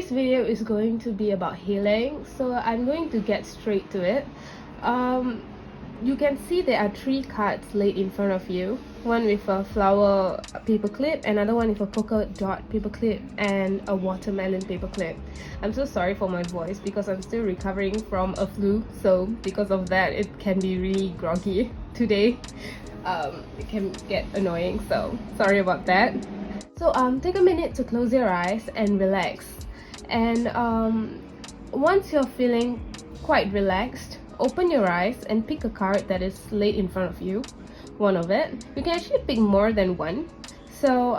today's video is going to be about healing, so I'm going to get straight to it. You can see there are 3 cards laid in front of you, one with a flower paperclip, another one with a polka dot paperclip, and a watermelon paperclip. I'm so sorry for my voice because I'm still recovering from a flu, so because of that it can be really groggy today. It can get annoying, so sorry about that. So take a minute to close your eyes and relax, and once you're feeling quite relaxed, open your eyes and pick a card that is laid in front of you, one of it. You can actually pick more than one, so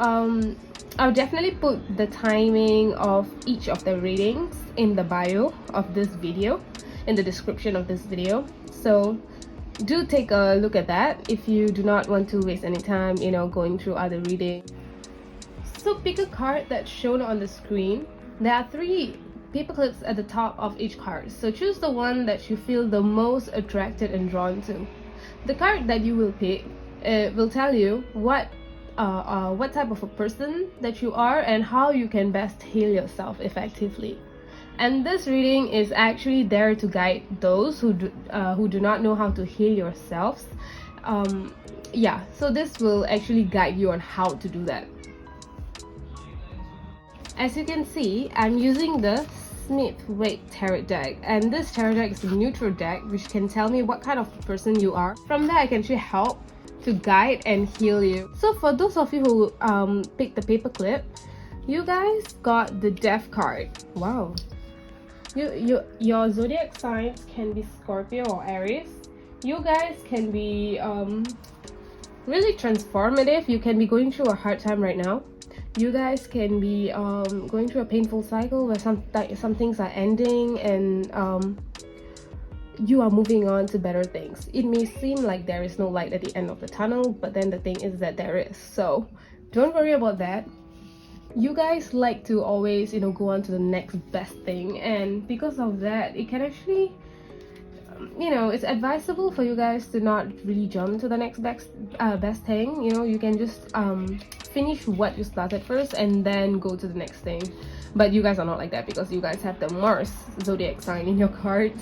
I'll definitely put the timing of each of the readings in the bio of this video, in the description of this video, so do take a look at that if you do not want to waste any time going through other readings. So pick a card that's shown on the screen. There are 3 paper clips at the top of each card, so choose the one that you feel the most attracted and drawn to. The card that you will pick will tell you what type of a person that you are and how you can best heal yourself effectively. And this reading is actually there to guide those who do not know how to heal yourselves. So this will actually guide you on how to do that. As you can see, I'm using the Smith-Waite tarot deck, and this tarot deck is a neutral deck which can tell me what kind of person you are. From there I can actually help to guide and heal you. So for those of you who picked the paperclip, you guys got the Death card. Wow. Your zodiac signs can be Scorpio or Aries. You guys can be really transformative. You can be going through a hard time right now. You guys can be going through a painful cycle where some things are ending and you are moving on to better things. It may seem like there is no light at the end of the tunnel, but then the thing is that there is. So don't worry about that. You guys like to always go on to the next best thing, and because of that it can actually it's advisable for you guys to not really jump to the next best thing. You can just finish what you started first and then go to the next thing. But you guys are not like that because you guys have the Mars zodiac sign in your cards.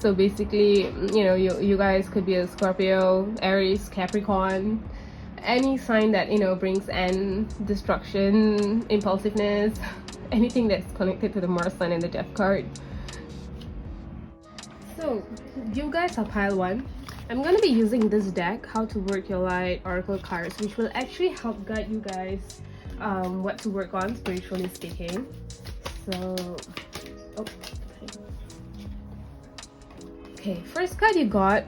So basically, you guys could be a Scorpio, Aries, Capricorn, any sign that brings end, destruction, impulsiveness, anything that's connected to the Mars sign and the Death card. So you guys are pile 1. I'm going to be using this deck, How to Work Your Light Oracle cards, which will actually help guide you guys what to work on spiritually speaking. So okay, first card you got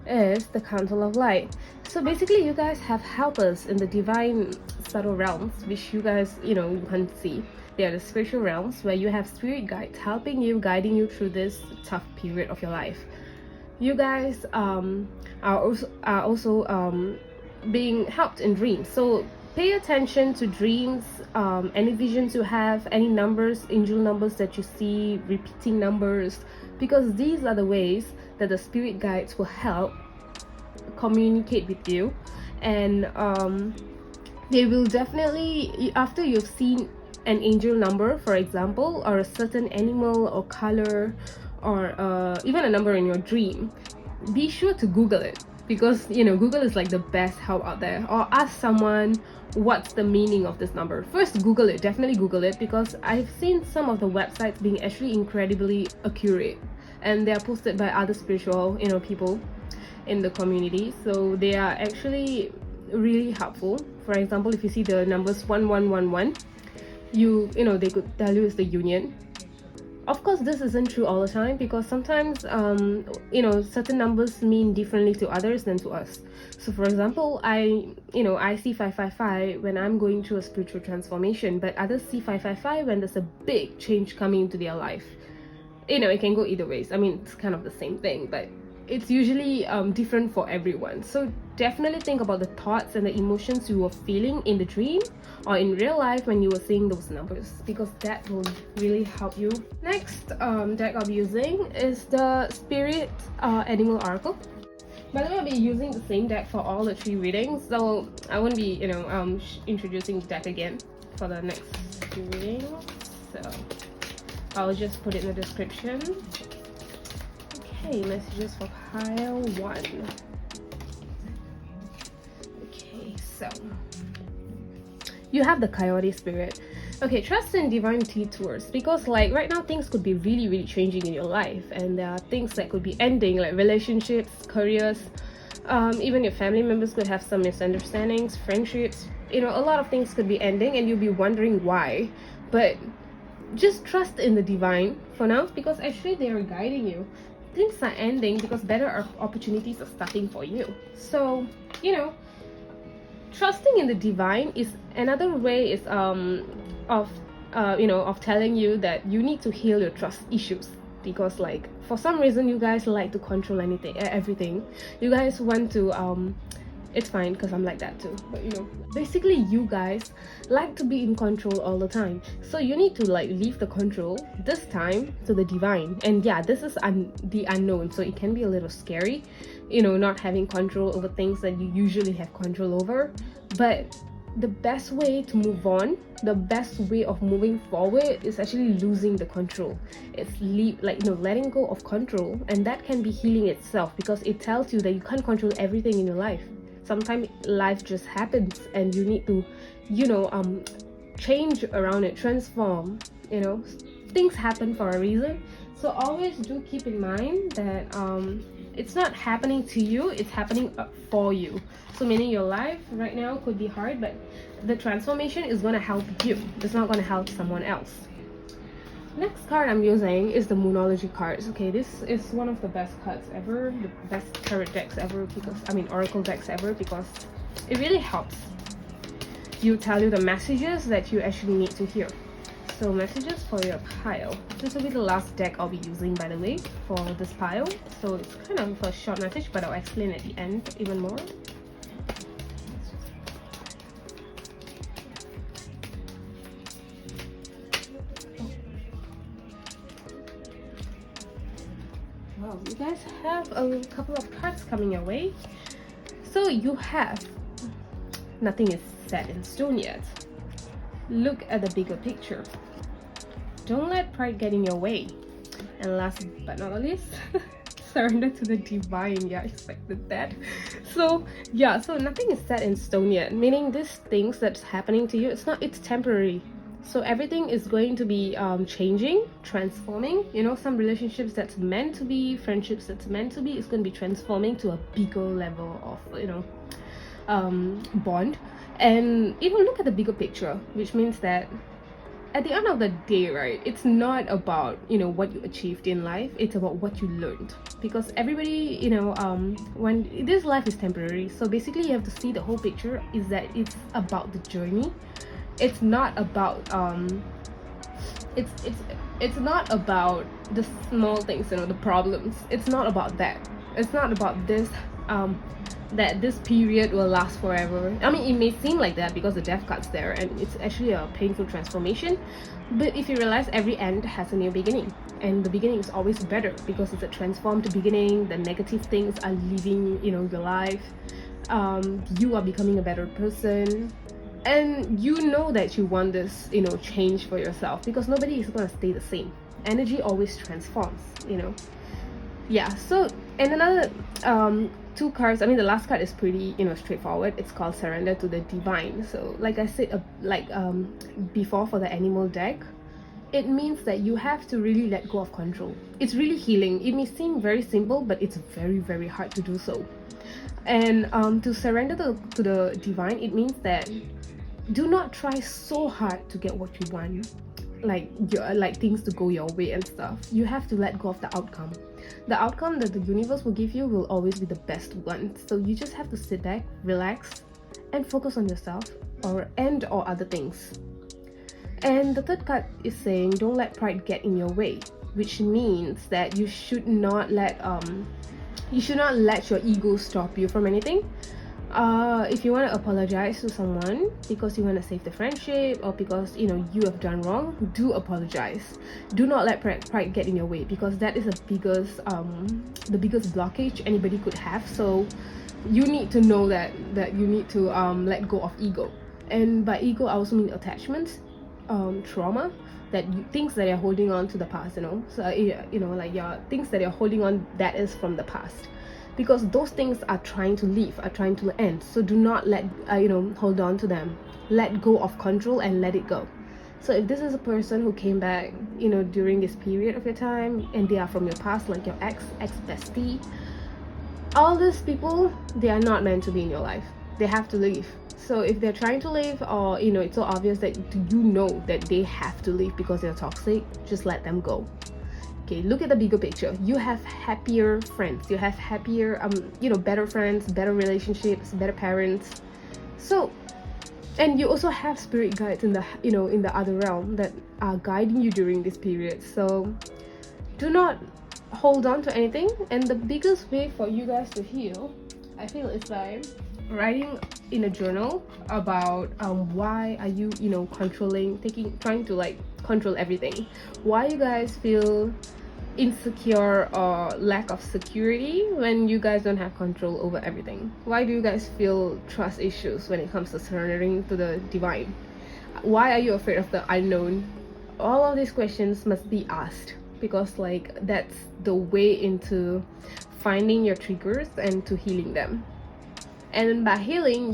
is the Council of Light. So basically you guys have helpers in the divine subtle realms, which you guys you can't see. They are the spiritual realms where you have spirit guides helping you, guiding you through this tough period of your life. You guys are also being helped in dreams, so pay attention to dreams, any visions you have, any numbers, angel numbers that you see, repeating numbers, because these are the ways that the spirit guides will help communicate with you. And they will definitely, after you've seen an angel number, for example, or a certain animal or color, or even a number in your dream, be sure to Google it, because Google is like the best help out there. Or ask someone what's the meaning of this number. First Google it, definitely Google it, because I've seen some of the websites being actually incredibly accurate, and they are posted by other spiritual people in the community, so they are actually really helpful. For example, if you see the numbers 1111, they could tell you it's the union. Of course, this isn't true all the time, because sometimes certain numbers mean differently to others than to us. So for example, I see 555 when I'm going through a spiritual transformation, but others see 555 when there's a big change coming into their life. It can go either ways. I mean, it's kind of the same thing, but it's usually different for everyone. So definitely think about the thoughts and the emotions you were feeling in the dream or in real life when you were seeing those numbers, because that will really help you. Next deck I'll be using is the Spirit Animal Oracle. By the way, I'll be using the same deck for all the 3 readings, so I won't be introducing the deck again for the next 2 readings. So I'll just put it in the description. Okay, messages for pile 1. Okay, so you have the coyote spirit. Okay, trust in divine detours, because like right now things could be really changing in your life, and there are things that could be ending, like relationships, careers, even your family members could have some misunderstandings, friendships, you know, a lot of things could be ending and you'll be wondering why. But just trust in the divine for now, because actually they are guiding you. Things are ending because better opportunities are starting for you. So, you know, trusting in the divine is another way is of telling you that you need to heal your trust issues, because like for some reason you guys like to control everything. You guys want to it's fine because I'm like that too, but you know, basically you guys like to be in control all the time. So you need to like leave the control this time to the divine. And yeah, this is the unknown, so it can be a little scary, you know, not having control over things that you usually have control over. But the best way to move on, the best way of moving forward is actually losing the control. It's letting go of control, and that can be healing itself, because it tells you that you can't control everything in your life. Sometimes life just happens and you need to, you know, change around it, transform, you know, things happen for a reason. So always do keep in mind that it's not happening to you, it's happening for you. So meaning your life right now could be hard, but the transformation is going to help you. It's not going to help someone else. Next card I'm using is the Moonology cards. Okay, this is one of the best cards ever, the best tarot decks ever, because oracle decks ever, because it really helps you, tell you the messages that you actually need to hear. So messages for your pile. This will be the last deck I'll be using, by the way, for this pile. So it's kind of a short message, but I'll explain at the end even more. Wow, you guys have a couple of cards coming your way. So you have, nothing is set in stone yet. Look at the bigger picture. Don't let pride get in your way. And last but not least, surrender to the divine. Yeah, I expected that. So yeah, so nothing is set in stone yet, meaning these things that's happening to you, it's temporary. So everything is going to be changing, transforming. You know, some relationships that's meant to be, friendships that's meant to be, it's going to be transforming to a bigger level of, you know, bond. And even look at the bigger picture, which means that at the end of the day, right, it's not about, you know, what you achieved in life, it's about what you learned. Because everybody, you know, when this life is temporary, so basically you have to see the whole picture, is that it's about the journey. It's not about it's not about the small things, you know, the problems. It's not about that. It's not about this that this period will last forever. I mean, it may seem like that because the death card's there, and it's actually a painful transformation. But if you realize every end has a new beginning, and the beginning is always better because it's a transformed beginning. The negative things are leaving, you know, your life. You are becoming a better person, and you know that you want this, you know, change for yourself, because nobody is going to stay the same. Energy always transforms, you know. Yeah, so and another two cards, I mean the last card is pretty, you know, straightforward. It's called Surrender to the Divine. So like I said, before, for the animal deck, it means that you have to really let go of control. It's really healing. It may seem very simple, but it's very hard to do so. And to surrender to the divine, it means that do not try so hard to get what you want, like things to go your way and stuff. You have to let go of the outcome. The outcome that the universe will give you will always be the best one. So you just have to sit back, relax, and focus on yourself or other things. And the third card is saying don't let pride get in your way, which means that you should not let your ego stop you from anything. If you want to apologize to someone because you want to save the friendship, or because, you know, you have done wrong, do apologize. Do not let pride get in your way, because that is the biggest blockage anybody could have. So you need to know that you need to let go of ego. And by ego I also mean attachments, trauma, things that you're holding on to the past, so like your things that you're holding on, that is from the past, because those things are trying to leave, are trying to end. So do not let hold on to them. Let go of control and let it go. So if this is a person who came back during this period of your time, and they are from your past, like your ex bestie, all these people, they are not meant to be in your life. They have to leave. So if they're trying to leave, or it's so obvious that that they have to leave because they're toxic, just let them go. Okay, look at the bigger picture. You have happier friends, you have happier better friends, better relationships, better parents. So, and you also have spirit guides in the in the other realm that are guiding you during this period. So do not hold on to anything. And the biggest way for you guys to heal, I feel, is by writing in a journal about why are you trying to like control everything. Why you guys feel insecure or lack of security when you guys don't have control over everything. Why do you guys feel trust issues when it comes to surrendering to the divine? Why are you afraid of the unknown? All of these questions must be asked, because like that's the way into finding your triggers and to healing them. And by healing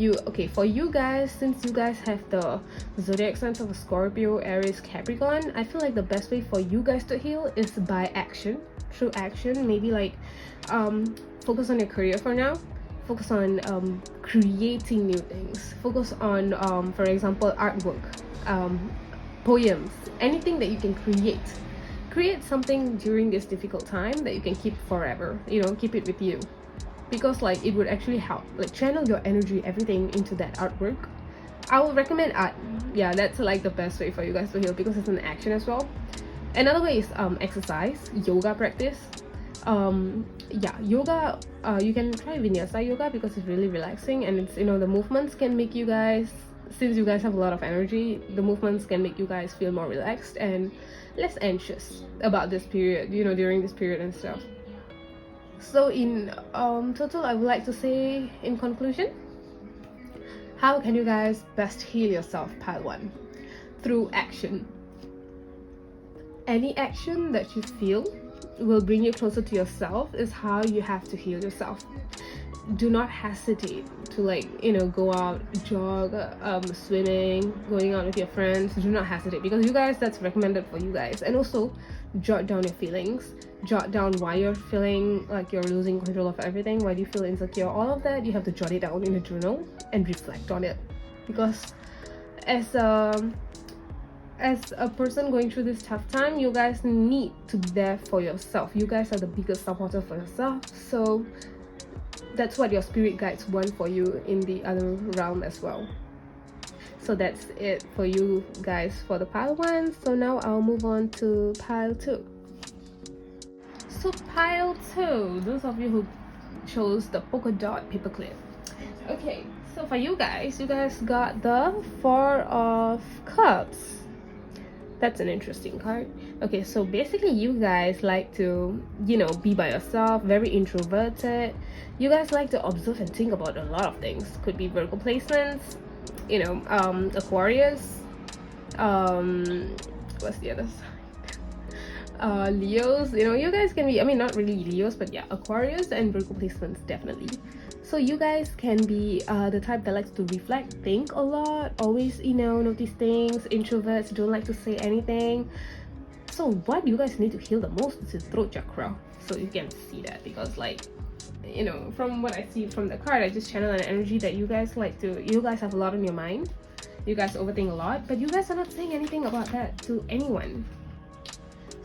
for you guys, since you guys have the zodiac signs of Scorpio, Aries, Capricorn, I feel like the best way for you guys to heal is by action. Through action. Maybe like focus on your career for now. Focus on creating new things. Focus on for example, artwork, poems, anything that you can create something during this difficult time that you can keep forever, keep it with you. Because like it would actually help, like channel your energy, everything into that artwork. I would recommend art. Yeah, that's like the best way for you guys to heal, because it's an action as well. Another way is exercise, yoga practice. Yoga, you can try vinyasa yoga because it's really relaxing, and it's the movements can make you guys, since you guys have a lot of energy, the movements can make you guys feel more relaxed and less anxious about this period, during this period and stuff. So in total, I would like to say, in conclusion, how can you guys best heal yourself, pile 1? Through action. Any action that you feel will bring you closer to yourself is how you have to heal yourself. Do not hesitate to go out, jog, swimming, going out with your friends. Do not hesitate, because you guys, that's recommended for you guys. And also jot down your feelings, jot down why you're feeling like you're losing control of everything, why do you feel insecure, all of that. You have to jot it down in a journal and reflect on it, because as a person going through this tough time, you guys need to be there for yourself. You guys are the biggest supporter for yourself. So that's what your spirit guides want for you in the other realm as well. So that's it for you guys for the pile 1. So now I'll move on to pile 2. So pile 2, those of you who chose the polka dot paperclip. Okay, so for you guys got the 4 of Cups. That's an interesting card. Okay, so basically you guys like to be by yourself, very introverted. You guys like to observe and think about a lot of things. Could be Virgo placements, Aquarius, what's the other side? Leos. You guys can be, not really Leos, but yeah, Aquarius and Virgo placements definitely. So you guys can be the type that likes to reflect, think a lot, always notice things. Introverts don't like to say anything. So what you guys need to heal the most is the throat chakra. So you can see that, because from what I see from the card, I just channel an energy that you guys have a lot on your mind. You guys overthink a lot, but you guys are not saying anything about that to anyone.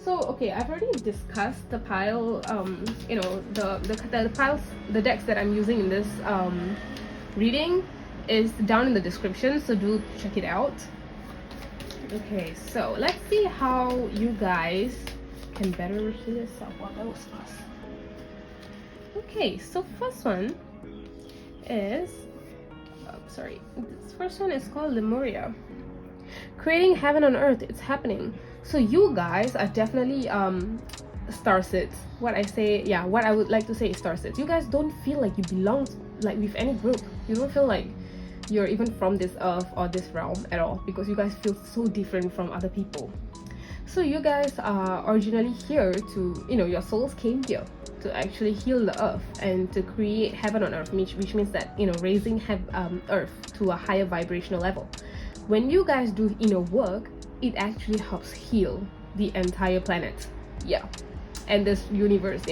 So okay, I've already discussed the pile, the piles, the decks that I'm using in this reading is down in the description, so do check it out. Okay, so let's see how you guys can better heal yourself. Wow, that was fast. Okay, so first one is, this first one is called Lemuria. Creating heaven on earth, it's happening. So you guys are definitely starseeds. What I would like to say is starseeds. You guys don't feel like you belong with any group. You don't feel like you're even from this earth or this realm at all, because you guys feel so different from other people. So you guys are originally here to, your souls came here to actually heal the earth and to create heaven on earth, which means that, raising earth to a higher vibrational level. When you guys do inner work, it actually helps heal the entire planet, yeah, and this universe,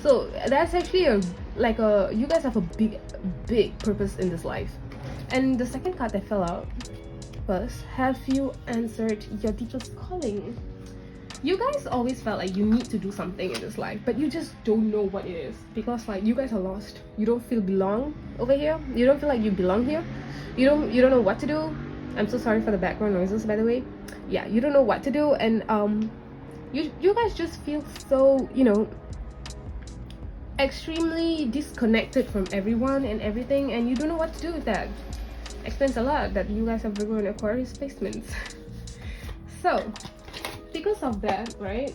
so that's actually you guys have a big purpose in this life. And the second card that fell out was, have you answered your deepest calling? You guys always felt like you need to do something in this life, but you just don't know what it is, because you guys are lost. You don't feel belong over here. You don't feel like you belong here. You don't know what to do. I'm so sorry for the background noises, by the way. Yeah, you don't know what to do, and you guys just feel so, extremely disconnected from everyone and everything, and you don't know what to do with that. Explains a lot that you guys have Virgo and Aquarius placements. So because of that, right,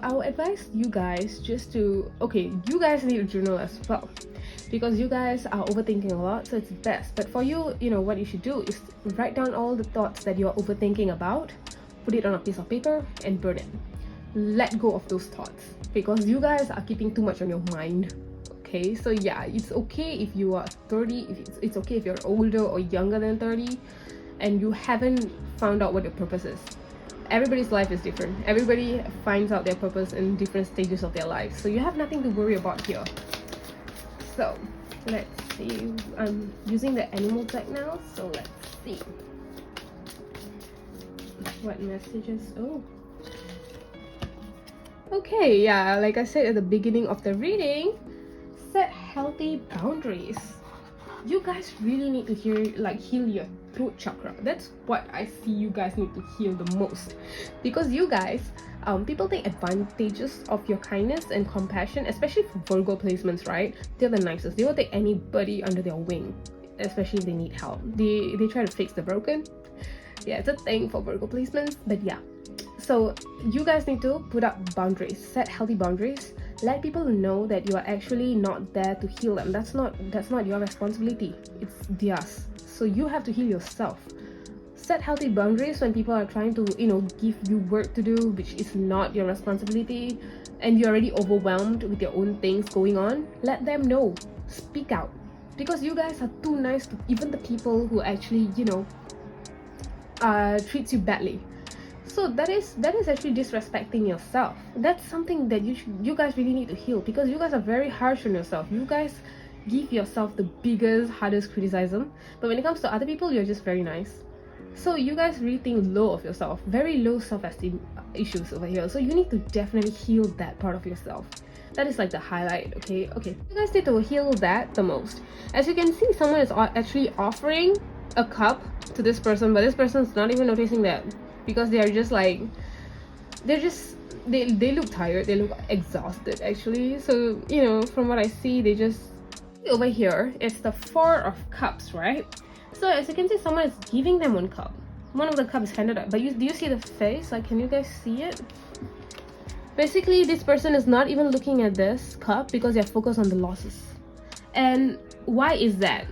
I would advise you guys just to, you guys need a journal as well, because you guys are overthinking a lot, so it's best. But for you, what you should do is write down all the thoughts that you're overthinking about, put it on a piece of paper and burn it. Let go of those thoughts, because you guys are keeping too much on your mind. Okay, so yeah, it's okay if you are 30, it's okay if you're older or younger than 30 and you haven't found out what your purpose is. Everybody's life is different. Everybody finds out their purpose in different stages of their life, so you have nothing to worry about here. So let's see, I'm using the animal deck now, so let's see what messages. Okay, yeah, like I said at the beginning of the reading, set healthy boundaries. You guys really need to heal your throat chakra. That's what I see you guys need to heal the most, because you guys, people take advantages of your kindness and compassion, especially for Virgo placements, right? They're the nicest. They will take anybody under their wing, especially if they need help. They try to fix the broken. Yeah, it's a thing for Virgo placements, but yeah. So you guys need to put up boundaries, set healthy boundaries. Let people know that you are actually not there to heal them. That's not your responsibility. It's theirs. So you have to heal yourself. Set healthy boundaries when people are trying to, give you work to do, which is not your responsibility, and you're already overwhelmed with your own things going on. Let them know. Speak out. Because you guys are too nice to even the people who actually, treats you badly. So that is actually disrespecting yourself. That's something that you guys really need to heal, because you guys are very harsh on yourself. You guys give yourself the biggest, hardest criticism, but when it comes to other people, you're just very nice. So you guys really think low of yourself, very low self-esteem issues over here. So you need to definitely heal that part of yourself. That is like the highlight. Okay, you guys need to heal that the most. As you can see, someone is actually offering a cup to this person, but this person's not even noticing that, because they are just they look tired, they look exhausted actually. So from what I see, they just, over here it's the 4 of Cups, right? So as you can see, someone is giving them one cup. One of the cups is handed up, but do you see the face? Like, can you guys see it? Basically, this person is not even looking at this cup because they're focused on the losses. And why is that?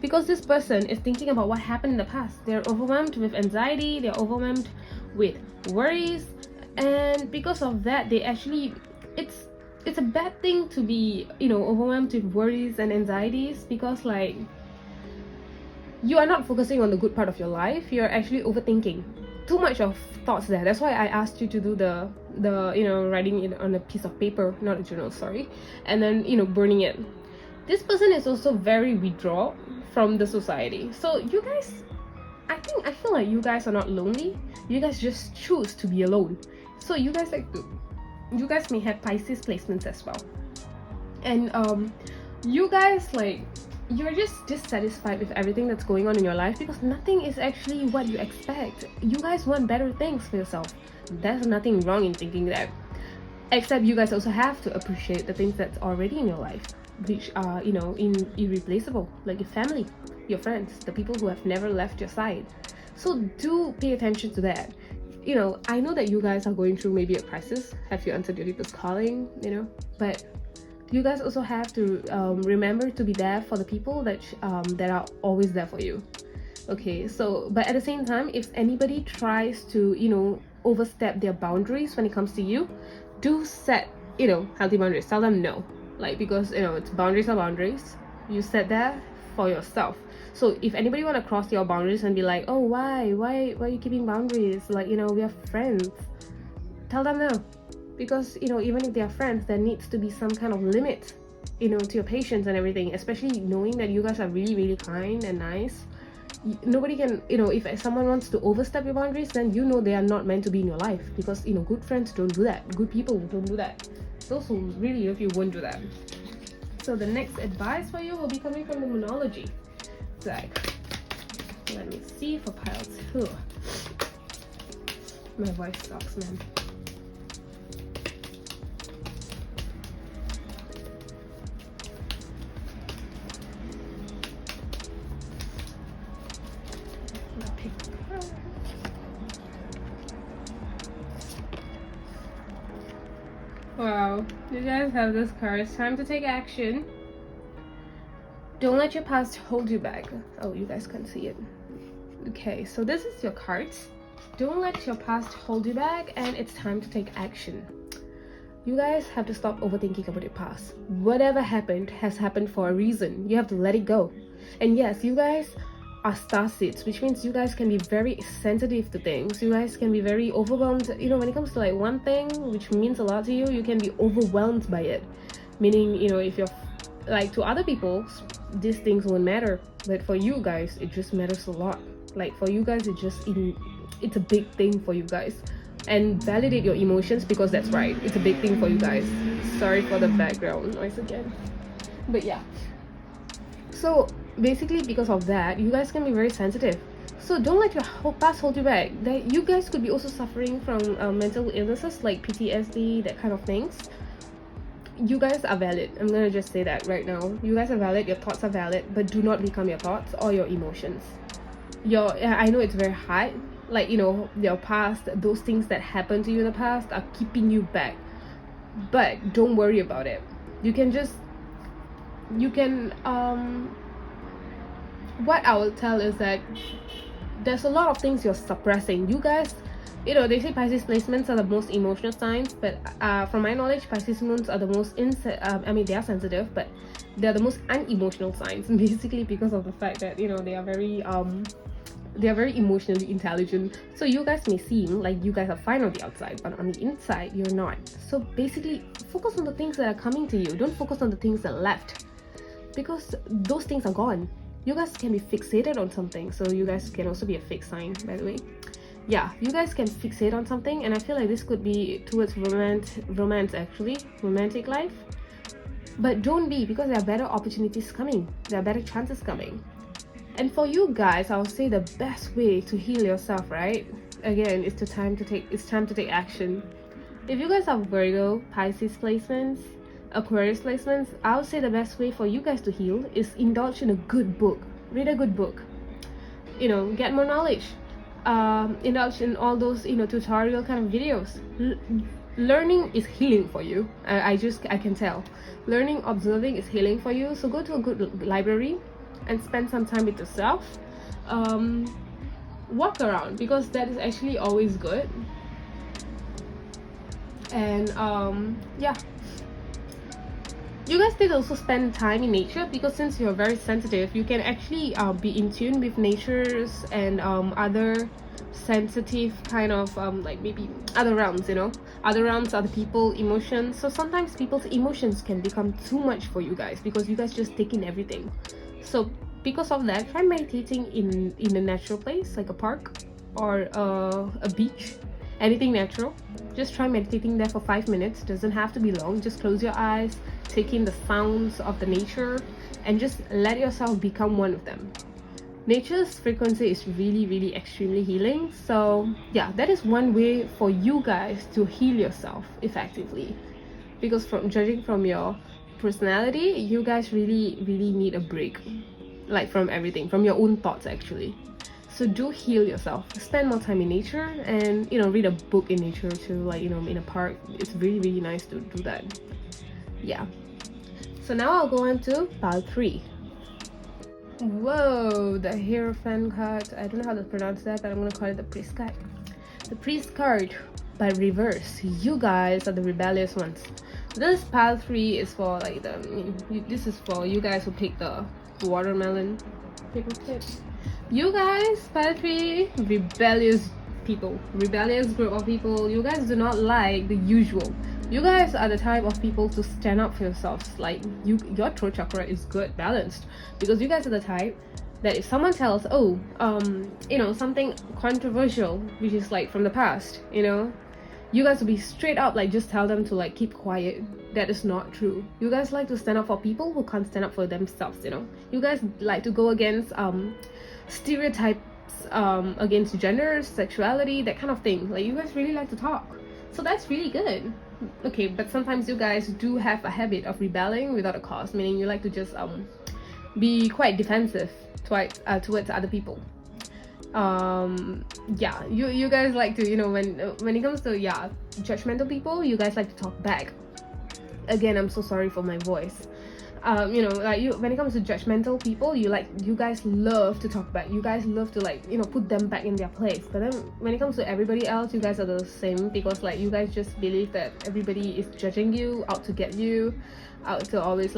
Because this person is thinking about what happened in the past. They're overwhelmed with anxiety, they're overwhelmed with worries, and because of that, they actually, it's a bad thing to be, overwhelmed with worries and anxieties, because you are not focusing on the good part of your life. You're actually overthinking too much of thoughts there. That's why I asked you to do the writing it on a piece of paper, not a journal, sorry, and then burning it. This person is also very withdrawn from the society. So you guys, I feel like you guys are not lonely. You guys just choose to be alone. So you guys you guys may have Pisces placements as well. And you guys, you're just dissatisfied with everything that's going on in your life, because nothing is actually what you expect. You guys want better things for yourself. There's nothing wrong in thinking that. Except you guys also have to appreciate the things that's already in your life, which are, irreplaceable, like your family, your friends, the people who have never left your side. So do pay attention to that. I know that you guys are going through maybe a crisis. Have you answered your deepest calling? But you guys also have to remember to be there for the people that are always there for you. Okay, so but at the same time, if anybody tries to, you know, overstep their boundaries when it comes to you, do set, you know, healthy boundaries. Tell them no, like, because, you know, it's boundaries are boundaries. You set that for yourself. So if anybody want to cross your boundaries and be like, oh, why are you keeping boundaries, like, you know, we are friends, tell them no. Because, you know, even if they are friends, there needs to be some kind of limit, you know, to your patience and everything, especially knowing that you guys are really, really kind and nice. Nobody can, you know, if someone wants to overstep your boundaries, then you know they are not meant to be in your life, because, you know, good friends don't do that, good people don't do that, those who really love you won't do that. So the next advice for you will be coming from the Moonology side. Let me see for pile 2. My voice sucks, man. Wow, you guys have this card. It's time to take action. Don't let your past hold you back. Oh, you guys can't see it. Okay, so this is your cards. Don't let your past hold you back, and it's time to take action. You guys have to stop overthinking about your past. Whatever happened has happened for a reason. You have to let it go. And yes, you guys are starseeds, which means you guys can be very sensitive to things. You guys can be very overwhelmed, you know, when it comes to like one thing which means a lot to you, you can be overwhelmed by it. Meaning, you know, if you're like, to other people these things won't matter, but for you guys it just matters a lot. Like, for you guys it's a big thing for you guys. And validate your emotions, because that's right, it's a big thing for you guys. Sorry for the background noise again, but yeah. So basically, because of that, you guys can be very sensitive. So don't let your past hold you back. That you guys could be also suffering from mental illnesses like PTSD, that kind of things. You guys are valid. I'm gonna just say that right now. You guys are valid, your thoughts are valid, but do not become your thoughts or your emotions. I know it's very hard, like, you know, your past, those things that happened to you in the past are keeping you back, but don't worry about it. You can what I will tell is that there's a lot of things you're suppressing. You guys, you know, they say Pisces placements are the most emotional signs, but from my knowledge, Pisces moons are the most I mean, they are sensitive, but they're the most unemotional signs, basically, because of the fact that, you know, they are very emotionally intelligent. So you guys may seem like you guys are fine on the outside, but on the inside you're not. So basically, focus on the things that are coming to you. Don't focus on the things that left, because those things are gone. You guys can be fixated on something. So you guys can also be a fixed sign, by the way. Yeah, you guys can fixate on something, and I feel like this could be towards romance actually, romantic life. But don't be, because there are better opportunities coming, there are better chances coming. And for you guys, I would say the best way to heal yourself, right, again, it's time to take action. If you guys have Virgo, Pisces placements, Aquarius placements, I would say the best way for you guys to heal is indulge in a good book. Read a good book, you know, get more knowledge, indulge in all those, you know, tutorial kind of videos. Learning is healing for you. I can tell. Learning, observing is healing for you. So go to a good library and spend some time with yourself. Walk around, because that is actually always good. And yeah, you guys did also spend time in nature, because since you're very sensitive, you can actually be in tune with nature's and other sensitive kind of like maybe other realms, you know, other realms, other people emotions. So sometimes people's emotions can become too much for you guys, because you guys just take in everything. So because of that, try meditating in a natural place, like a park or a beach, anything natural. Just try meditating there for 5 minutes. Doesn't have to be long. Just close your eyes, take in the sounds of the nature, and just let yourself become one with them. Nature's frequency is really, really extremely healing. So yeah, that is one way for you guys to heal yourself effectively, because from judging from your personality, you guys really, really need a break, like from everything, from your own thoughts actually. So do heal yourself. Spend more time in nature, and, you know, read a book in nature too, like, you know, in a park. It's really, really nice to do that. Yeah. So now I'll go on to pile 3. Whoa, the Hierophant card. I don't know how to pronounce that, but I'm gonna call it the Priest card. The Priest card by reverse. You guys are the rebellious ones. This pile 3 is for like this is for you guys who pick the watermelon paper clip. You guys, pile 3, rebellious people, rebellious group of people. You guys do not like the usual. You guys are the type of people to stand up for yourselves. Like your throat chakra is good, balanced, because you guys are the type that if someone tells, oh, something controversial, which is like from the past, you guys will be straight up like just tell them to like keep quiet. That is not true. You guys like to stand up for people who can't stand up for themselves. You guys like to go against stereotypes, against gender, sexuality, that kind of thing. Like you guys really like to talk, so that's really good. Okay, but sometimes you guys do have a habit of rebelling without a cause, meaning you like to just be quite defensive towards other people. Yeah, you guys like to, when it comes to judgmental people, you guys like to talk back. Again, I'm so sorry for my voice. When it comes to judgmental people, you guys love to talk back. You guys love to put them back in their place. But then when it comes to everybody else, you guys are the same, because you guys just believe that everybody is judging you, out to get you, out to always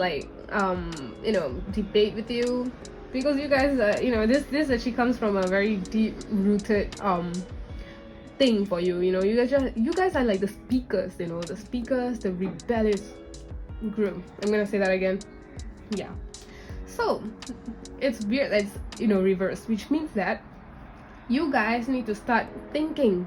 debate with you, because you guys this actually comes from a very deep rooted thing for you. You guys are like the speakers, the rebellious group. I'm gonna say that again. Yeah, so it's weird that it's reversed, which means that you guys need to start thinking,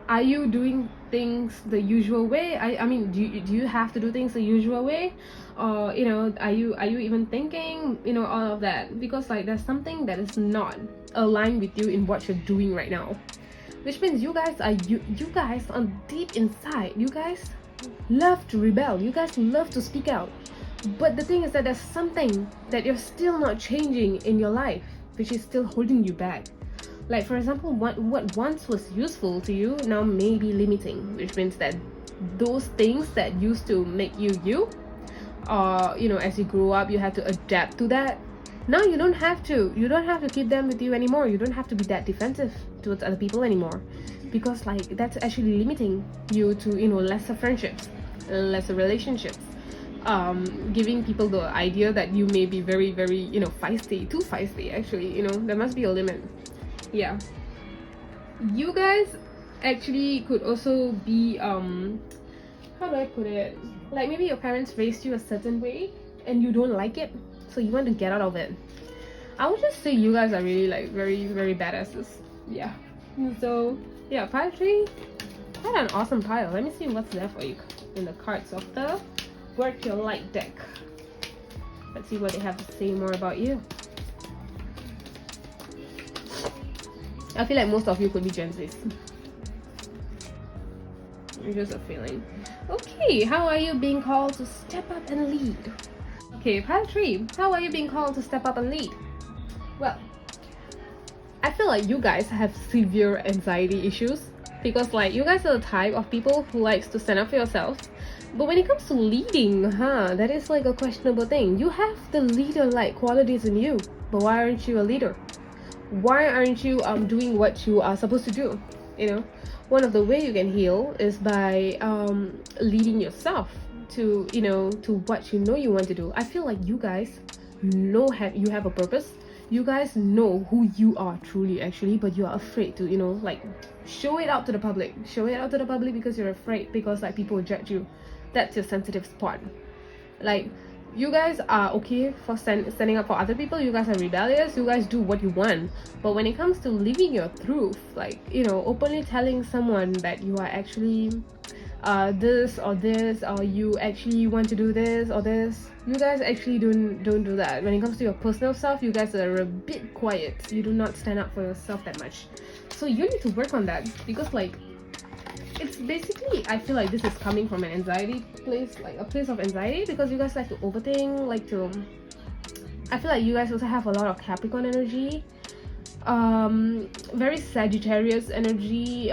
are you doing things the usual way? I mean, do you have to do things the usual way, or are you even thinking all of that? Because there's something that is not aligned with you in what you're doing right now, which means you guys on deep inside, you guys love to rebel, you guys love to speak out. But the thing is that there's something that you're still not changing in your life, which is still holding you back. Like, for example, what once was useful to you now may be limiting, which means that those things that used to make you, as you grow up, you had to adapt to that. Now you don't have to keep them with you anymore. You don't have to be that defensive towards other people anymore, because that's actually limiting you to lesser friendships, lesser relationships, giving people the idea that you may be very, very feisty, too feisty. Actually, there must be a limit. Yeah, you guys actually could also be how do I put it, like maybe your parents raised you a certain way and you don't like it, so you want to get out of it. I would just say you guys are really very, very badasses. Yeah, so yeah, pile 3, quite an awesome pile. Let me see what's there for you in the cards of the Work Your Light deck. Let's see what they have to say more about you. I feel like most of you could be Gen Zs. It's just a feeling. Okay, how are you being called to step up and lead? Okay, pile 3, how are you being called to step up and lead? Well, I feel like you guys have severe anxiety issues, because you guys are the type of people who likes to stand up for yourselves. But when it comes to leading, that is a questionable thing. You have the leader-like qualities in you, but why aren't you a leader? Why aren't you doing what you are supposed to do? One of the way you can heal is by leading yourself to what you want to do. I feel like you guys you have a purpose. You guys know who you are truly, actually, but you are afraid to show it out to the public. Show it out to the public because you're afraid, because people will judge you. That's your sensitive spot. You guys are okay for standing up for other people. You guys are rebellious. You guys do what you want. But when it comes to living your truth, openly telling someone that you are actually this or this, or you actually want to do this or this, you guys actually don't do that. When it comes to your personal self, you guys are a bit quiet. You do not stand up for yourself that much. So you need to work on that, because it's basically, I feel like this is coming from an anxiety place, a place of anxiety, because you guys like to overthink, I feel like you guys also have a lot of Capricorn energy, very Sagittarius energy,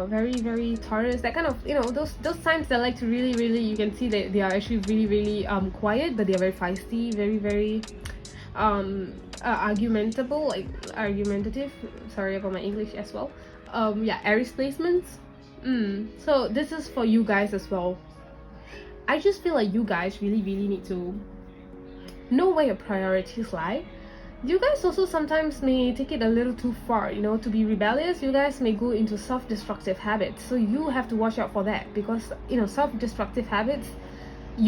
very, very Taurus, that kind of, those signs that like to really, really, you can see that they are actually really, really quiet, but they are very feisty, very, very argumentable, like argumentative. Sorry about my English as well. Yeah, Aries placements. So this is for you guys as well. I just feel like you guys really need to know where your priorities lie. You guys also sometimes may take it a little too far, you know, to be rebellious. You guys may go into self-destructive habits, so you have to watch out for that, because you know, self-destructive habits,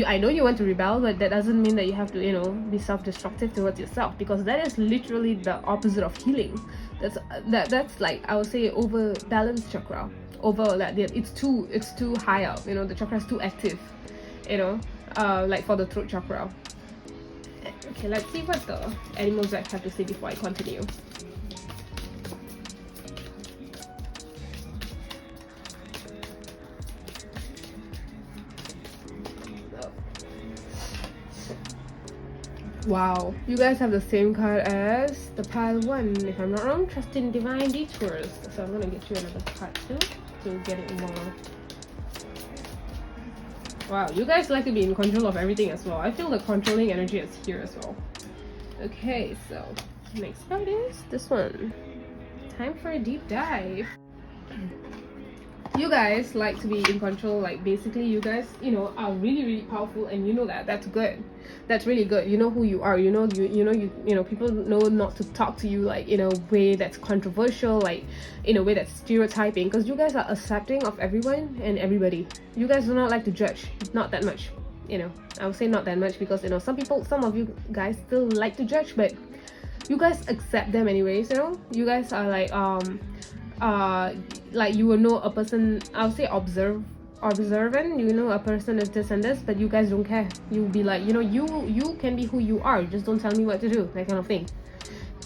I know you want to rebel, but that doesn't mean that you have to, you know, be self-destructive towards yourself, because that is literally the opposite of healing. That's like, I would say, over balanced chakra, over like it's too high up, you know, the chakra is too active, you know, like for the throat chakra. Okay, let's see what the animal zodiac have to say before I continue. Wow, you guys have the same card as the pile 1, if I'm not wrong. Trust in divine detours. So I'm gonna get you another card too to get it more. Wow, you guys like to be in control of everything as well. I feel the controlling energy is here as well. Okay, so next card is this one. Time for a deep dive. You guys like to be in control, like basically you guys, you know, are really powerful, and you know that. That's good. That's really good. You know who you are. You know people know not to talk to you like in a way that's controversial, like in a way that's stereotyping, because you guys are accepting of everyone and everybody. You guys do not like to judge, not that much. You know, I would say not that much, because you know, some of you guys still like to judge, but you guys accept them anyways. You know, you guys are like you will know a person, I would say observant, you know a person is this and this, but you guys don't care. You'll be like, you know, you can be who you are, just don't tell me what to do, that kind of thing.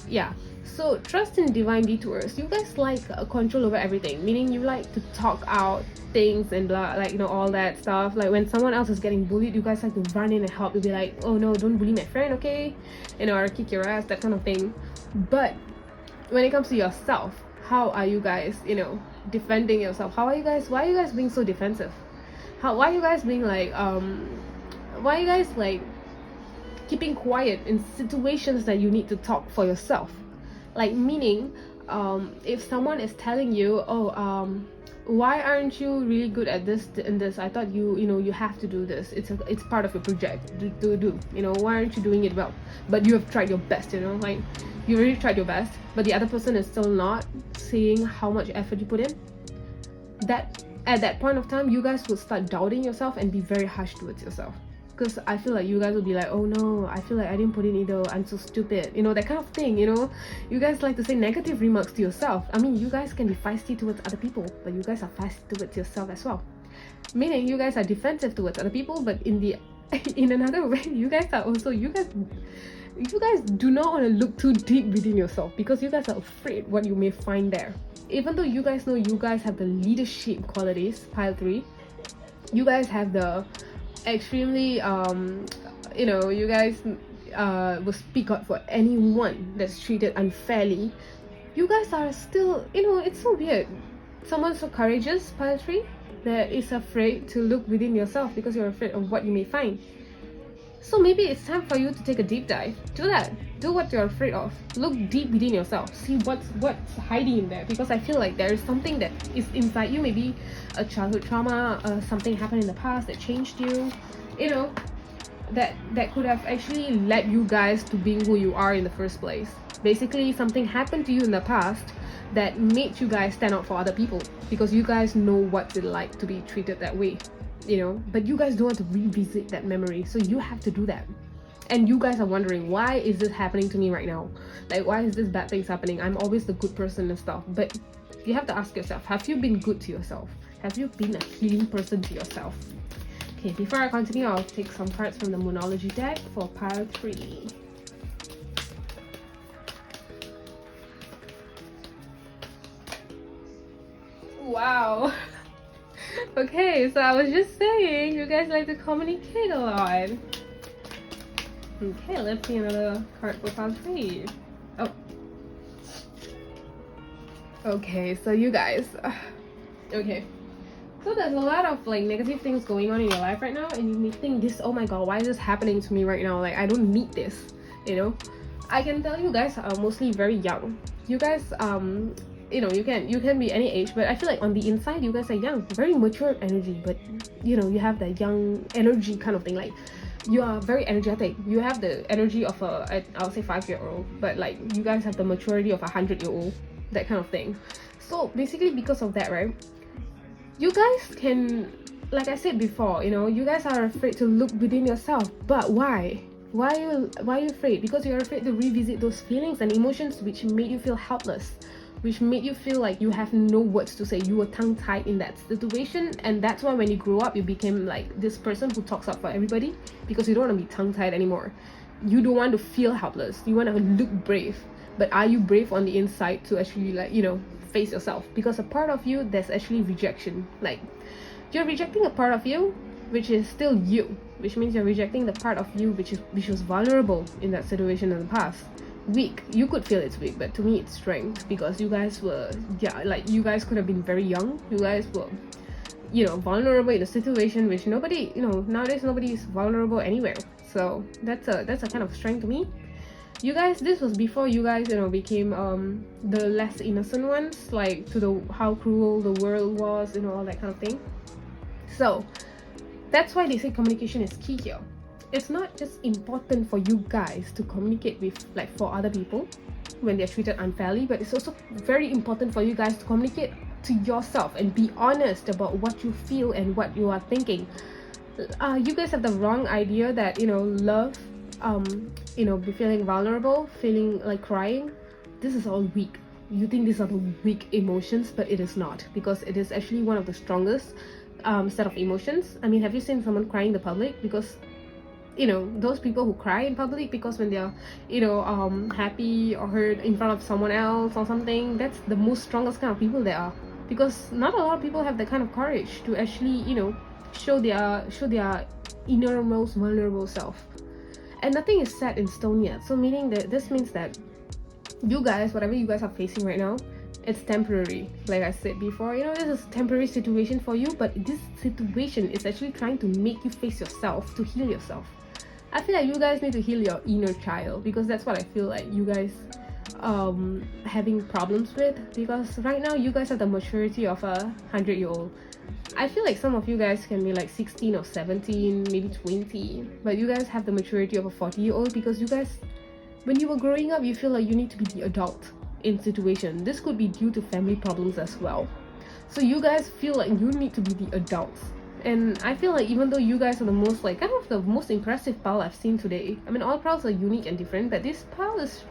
Yeah, so trust in divine detours. You guys like control over everything, meaning you like to talk out things and blah, like, you know, all that stuff. Like when someone else is getting bullied, you guys like to run in and help. You'll be like, oh no, don't bully my friend, okay, you know, or kick your ass, that kind of thing. But when it comes to yourself, how are you guys, you know, defending yourself? Why are you guys being so defensive? Why are you guys being like why are you guys like keeping quiet in situations that you need to talk for yourself? Like, meaning if someone is telling you, oh, why aren't you really good at this and this? I thought you know, you have to do this. It's part of your project to do. You know, why aren't you doing it well? But you have tried your best, you know, like you really tried your best, but the other person is still not seeing how much effort you put in. That at that point of time, you guys would start doubting yourself and be very harsh towards yourself. Because I feel like you guys will be like, oh no, I feel like I didn't put in either, I'm so stupid, you know, that kind of thing. You know, you guys like to say negative remarks to yourself. I mean, you guys can be feisty towards other people, but you guys are feisty towards yourself as well, meaning you guys are defensive towards other people, but in another way, you guys do not want to look too deep within yourself, because you guys are afraid what you may find there. Even though you guys know you guys have the leadership qualities, pile 3, you guys have the extremely you know, you guys will speak out for anyone that's treated unfairly. You guys are still, you know, it's so weird. Someone so courageous, pile 3, that is afraid to look within yourself because you're afraid of what you may find. So maybe it's time for you to take a deep dive. Do that. Do what you're afraid of. Look deep within yourself. See what's hiding in there. Because I feel like there is something that is inside you. Maybe a childhood trauma, something happened in the past that changed you. You know, that could have actually led you guys to being who you are in the first place. Basically, something happened to you in the past that made you guys stand out for other people, because you guys know what it's like to be treated that way. You know, but you guys don't want to revisit that memory, so you have to do that. And you guys are wondering, why is this happening to me right now? Like, why is this bad things happening? I'm always the good person and stuff. But you have to ask yourself, have you been good to yourself? Have you been a healing person to yourself? Okay, before I continue, I'll take some cards from the Moonology deck for pile 3. Wow. Okay, so I was just saying, you guys like to communicate a lot. Okay, let's see another card for pile 3. Oh. Okay, so you guys, okay. So there's a lot of like negative things going on in your life right now, and you may think this, oh my god, why is this happening to me right now? Like, I don't need this, you know? I can tell you guys are mostly very young. You guys, you can be any age, but I feel like on the inside you guys are young, very mature energy, but you have that young energy kind of thing. Like, you are very energetic. You have the energy of I'll say 5-year-old, but like you guys have the maturity of 100-year-old, that kind of thing. So basically, because of that, right, you guys can, like I said before, you guys are afraid to look within yourself. But why? Why are you afraid? Because you're afraid to revisit those feelings and emotions which made you feel helpless, which made you feel like you have no words to say. You were tongue-tied in that situation, and that's why when you grew up you became like this person who talks up for everybody, because you don't want to be tongue-tied anymore. You don't want to feel helpless. You want to look brave. But are you brave on the inside to actually, like, face yourself? Because a part of you, there's actually rejection. Like, you're rejecting a part of you which is still you, which means you're rejecting the part of you which was vulnerable in that situation in the past. Weak, you could feel it's weak, but to me it's strength, because you guys were, you guys could have been very young. You guys were, vulnerable in a situation which nobody, nowadays nobody is vulnerable anywhere. So that's a kind of strength to me. You guys, this was before you guys, became the less innocent ones, like to how cruel the world was, all that kind of thing. So that's why they say communication is key here. It's not just important for you guys to communicate with, like, for other people when they're treated unfairly, but it's also very important for you guys to communicate to yourself and be honest about what you feel and what you are thinking. You guys have the wrong idea that love, be feeling vulnerable, feeling like crying, this is all weak. You think these are the weak emotions, but it is not, because it is actually one of the strongest set of emotions. I mean, have you seen someone crying in the public? Because those people who cry in public because when they're happy or hurt in front of someone else or something, that's the most strongest kind of people there are, because not a lot of people have that kind of courage to actually show their innermost vulnerable self. And nothing is set in stone yet, so meaning that this means that you guys, whatever you guys are facing right now, it's temporary. Like I said before, this is a temporary situation for you, but this situation is actually trying to make you face yourself, to heal yourself. I feel like you guys need to heal your inner child, because that's what I feel like you guys having problems with, because right now you guys have the maturity of a 100-year-old. I feel like some of you guys can be like 16 or 17, maybe 20, but you guys have the maturity of a 40-year-old, because you guys, when you were growing up, you feel like you need to be the adult in situation. This could be due to family problems as well. So you guys feel like you need to be the adults. And I feel like even though you guys are the most, like, kind of the most impressive pal I've seen today, I mean, all pals are unique and different, but this pal is,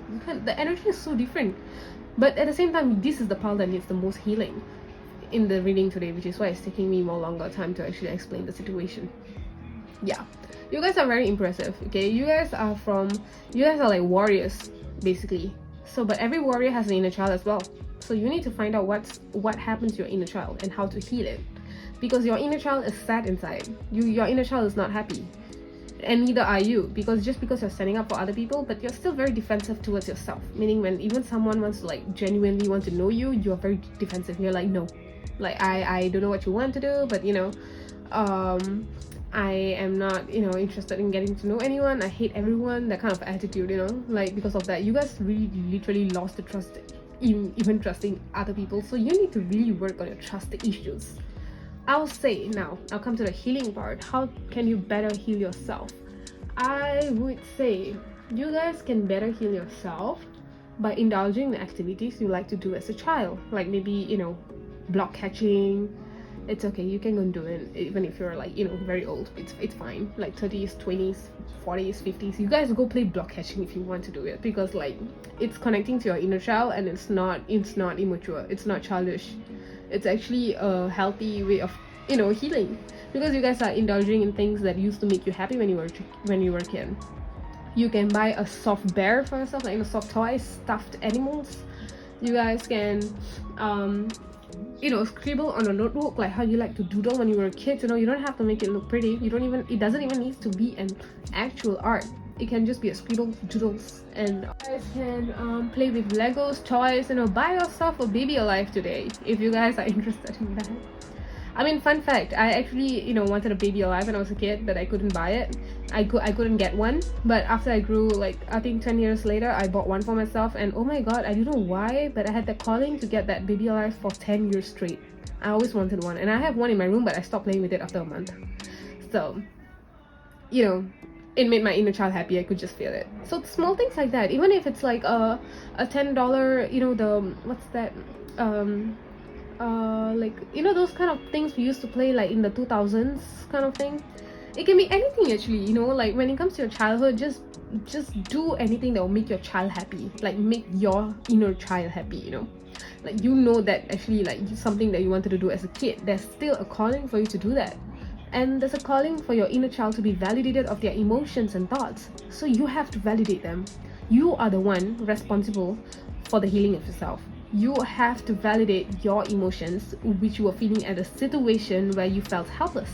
the energy is so different. But at the same time, this is the pal that needs the most healing in the reading today, which is why it's taking me more longer time to actually explain the situation. Yeah, you guys are very impressive. Okay, you guys are like warriors basically. So, but every warrior has an inner child as well. So you need to find out what happens to your inner child and how to heal it, because your inner child is sad inside. Your inner child is not happy, and neither are you, because you're standing up for other people, but you're still very defensive towards yourself. Meaning, when even someone wants to, like, genuinely want to know you, you're very defensive. You're like, no, like, I don't know what you want to do, but I am not interested in getting to know anyone. I hate everyone, that kind of attitude, like, because of that you guys really literally lost the trust in even trusting other people. So you need to really work on your trust issues. I'll say now, I'll come to the healing part. How can you better heal yourself? I would say you guys can better heal yourself by indulging in activities you like to do as a child, like maybe block catching. It's okay, you can go and do it even if you're, like, very old. It's fine, like 30s, 20s, 40s, 50s. You guys go play block catching if you want to do it, because, like, it's connecting to your inner child, and it's not immature, it's not childish. It's actually a healthy way of healing, because you guys are indulging in things that used to make you happy when you were a kid. You can buy a soft bear for yourself, like soft toys, stuffed animals. You guys can scribble on a notebook like how you like to doodle when you were a kid. You don't have to make it look pretty. It doesn't even need to be an actual art. It can just be a scribble, doodles. And you guys can play with Legos, toys, buy yourself a baby alive today if you guys are interested in that. I mean, fun fact, I actually, you know, wanted a baby alive when I was a kid, but I couldn't buy it. I couldn't get one. But after I grew, like, I think 10 years later, I bought one for myself. And oh my god, I don't know why, but I had the calling to get that baby alive for 10 years straight. I always wanted one. And I have one in my room, but I stopped playing with it after a month. So, you know, it made my inner child happy. I could just feel it. So small things like that, even if it's like a $10, you know, the, what's that, like, you know, those kind of things we used to play like in the 2000s kind of thing. It can be anything actually, you know, like when it comes to your childhood, just do anything that will make your child happy, like make your inner child happy, you know. Like, you know that actually like something that you wanted to do as a kid, there's still a calling for you to do that. And there's a calling for your inner child to be validated of their emotions and thoughts. So you have to validate them. You are the one responsible for the healing of yourself. You have to validate your emotions, which you were feeling at a situation where you felt helpless.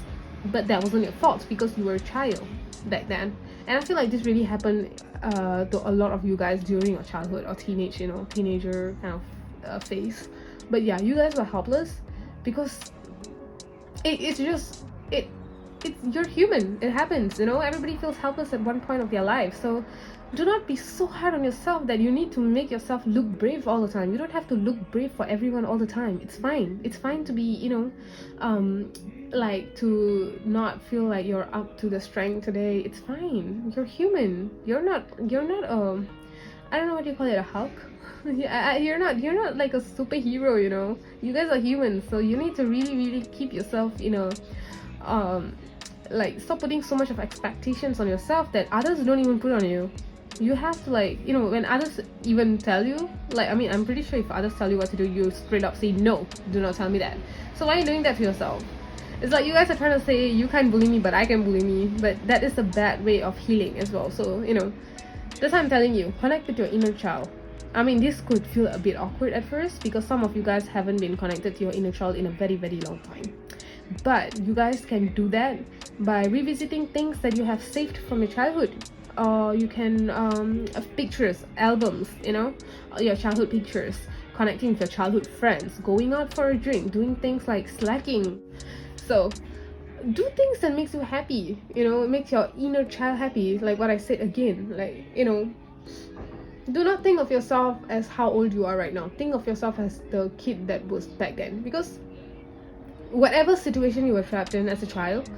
But that wasn't your fault because you were a child back then. And I feel like this really happened to a lot of you guys during your childhood or teenage, you know, teenager kind of phase. But yeah, you guys were helpless because it's you're human. It happens, you know. Everybody feels helpless at one point of their life. So do not be so hard on yourself that you need to make yourself look brave all the time. You don't have to look brave for everyone all the time. It's fine. It's fine to be, you know, like to not feel like you're up to the strength today. It's fine. You're human. You're not I don't know what you call it, a Hulk. Yeah, you're not like a superhero, you know. You guys are humans, so you need to really keep yourself, you know, like stop putting so much of expectations on yourself that others don't even put on you. You have to, like, you know, when others even tell you, like, I mean, I'm pretty sure if others tell you what to do, you straight up say no, do not tell me that. So why are you doing that to yourself? It's like you guys are trying to say you can't bully me but I can bully me, but that is a bad way of healing as well. So, you know, that's why I'm telling you, connect with your inner child. I mean, this could feel a bit awkward at first because some of you guys haven't been connected to your inner child in a very long time. But you guys can do that by revisiting things that you have saved from your childhood. Or you can pictures, albums, you know, your childhood pictures, connecting with your childhood friends, going out for a drink, doing things like slacking. So do things that makes you happy, you know, it makes your inner child happy. Like what I said again, like, you know, do not think of yourself as how old you are right now. Think of yourself as the kid that was back then, because whatever situation you were trapped in as a child,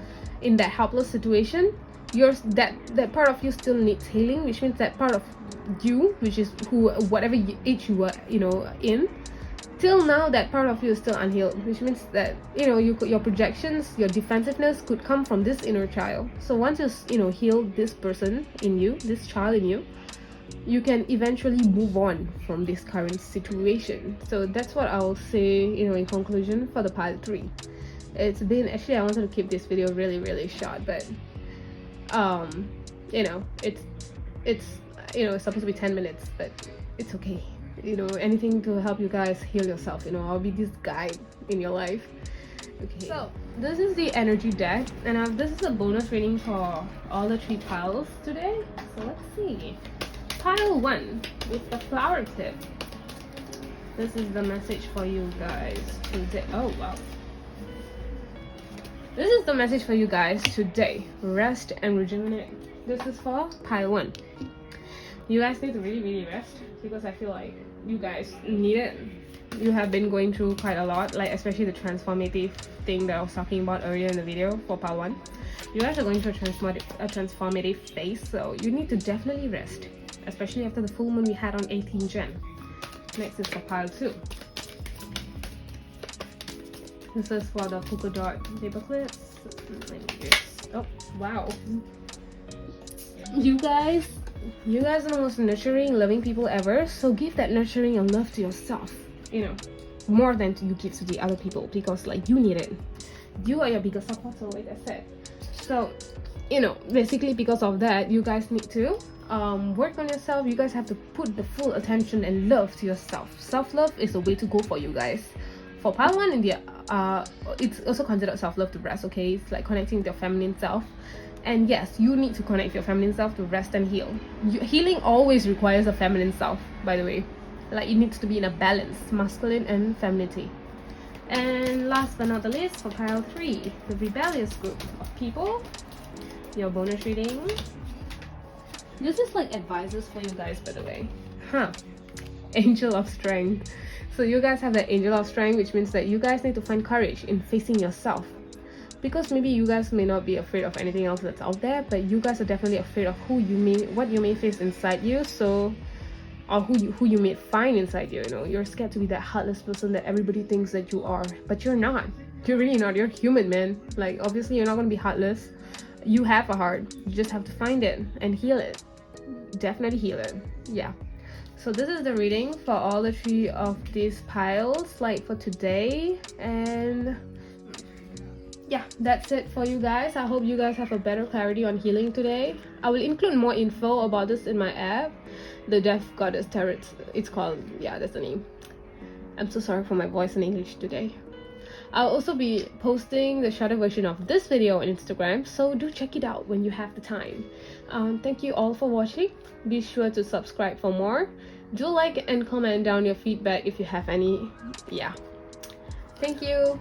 in that helpless situation, that part of you still needs healing, which means that part of you, which is whatever age you were, you know, in, till now that part of you is still unhealed, which means that, you know, your projections, your defensiveness could come from this inner child. So once you know, heal this person in you, this child in you, you can eventually move on from this current situation. So that's what I'll say, you know, in conclusion for the part 3. It's been, actually I wanted to keep this video really short, but you know, it's you know, it's supposed to be 10 minutes, but it's okay. You know, anything to help you guys heal yourself, you know, I'll be this guide in your life. Okay, so this is the energy deck, and this is a bonus reading for all the 3 piles today. So let's see. Pile 1 with the flower tip. This is the message for you guys today. Oh wow. This is the message for you guys today. Rest and rejuvenate. This is for pile 1. You guys need to really rest, because I feel like you guys need it. You have been going through quite a lot, like especially the transformative thing that I was talking about earlier in the video for pile 1. You guys are going through a transformative phase, so you need to definitely rest, especially after the full moon we had on 18 Jan. Next is for pile 2. This is for the polka dot paper clips. Oh wow, you guys are the most nurturing, loving people ever, so give that nurturing and love to yourself, you know, more than you give to the other people, because like you need it. You are your biggest supporter, like I said. So, you know, basically because of that, you guys need to work on yourself. You guys have to put the full attention and love to yourself. Self-love is the way to go for you guys. For pile 1 in the it's also considered self-love to rest, okay? It's like connecting with your feminine self. And yes, you need to connect with your feminine self to rest and heal. Healing always requires a feminine self, by the way. Like, it needs to be in a balance, masculine and femininity. And last but not the least, for pile 3, the rebellious group of people, your bonus reading. This is like advices for you guys, by the way. Angel of Strength. So you guys have the Angel of Strength, which means that you guys need to find courage in facing yourself. Because maybe you guys may not be afraid of anything else that's out there, but you guys are definitely afraid of what you may face inside you. So, or who you may find inside you. You know, you're scared to be that heartless person that everybody thinks that you are, but you're not. You're really not. You're human, man. Like, obviously you're not gonna be heartless. You have a heart. You just have to find it and heal it. Definitely heal it. Yeah. So this is the reading for all the 3 of these piles, like for today. And yeah, that's it for you guys. I hope you guys have a better clarity on healing today. I will include more info about this in my app, the Death Goddess Tarot. It's called, yeah, that's the name. I'm so sorry for my voice in English today. I'll also be posting the shorter version of this video on Instagram, so do check it out when you have the time. Thank you all for watching. Be sure to subscribe for more. Do like and comment down your feedback if you have any. Yeah. Thank you.